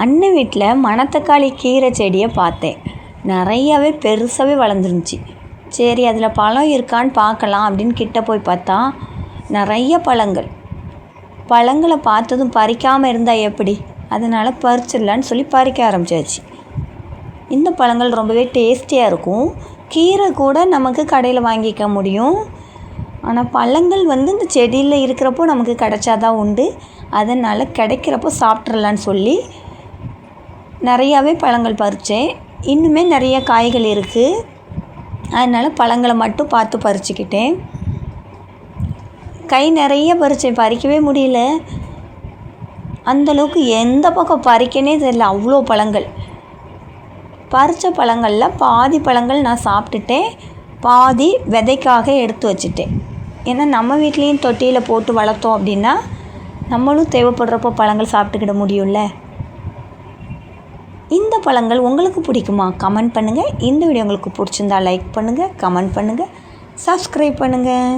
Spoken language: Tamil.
அண்ணன் வீட்டில் மணத்தக்காளி கீரை செடியை பார்த்தேன். நிறையாவே பெருசாகவே வளர்ந்துருந்துச்சி. சரி அதில் பழம் இருக்கான்னு பார்க்கலாம் அப்படின்னு கிட்ட போய் பார்த்தா நிறைய பழங்களை பார்த்ததும் பறிக்காமல் இருந்தால் எப்படி, அதனால் பறிச்சிடலான்னு சொல்லி பறிக்க ஆரம்பிச்சாச்சு. இந்த பழங்கள் ரொம்பவே டேஸ்டியாக இருக்கும். கீரை கூட நமக்கு கடையில் வாங்கிக்க முடியும். ஆனால் பழங்கள் இந்த செடியில் இருக்கிறப்போ நமக்கு கிடைச்சாதான் உண்டு. அதனால் கிடைக்கிறப்போ சாப்பிட்றலான்னு சொல்லி நிறையாவே பழங்கள் பறித்தேன். இன்னுமே நிறைய காய்கள் இருக்குது. அதனால் பழங்களை மட்டும் பார்த்து பறிச்சுக்கிட்டேன். கை நிறைய பறித்தேன், பறிக்கவே முடியல. அந்தளவுக்கு எந்த பக்கம் பறிக்கனே தெரியல, அவ்வளோ பழங்கள். பறித்த பழங்களில் பாதி பழங்கள் நான் சாப்பிட்டுட்டேன், பாதி விதைக்காக எடுத்து வச்சுட்டேன். ஏன்னா நம்ம வீட்லேயும் தொட்டியில் போட்டு வளர்த்தோம் அப்படின்னா நம்மளும் தேவைப்படுறப்போ பழங்கள் சாப்பிட்டுக்கிட முடியும்ல. இந்த பழங்கள் உங்களுக்கு பிடிக்குமா? கமெண்ட் பண்ணுங்கள். இந்த வீடியோ உங்களுக்கு பிடிச்சிருந்தா லைக் பண்ணுங்கள், கமெண்ட் பண்ணுங்கள், சப்ஸ்கிரைப் பண்ணுங்கள்.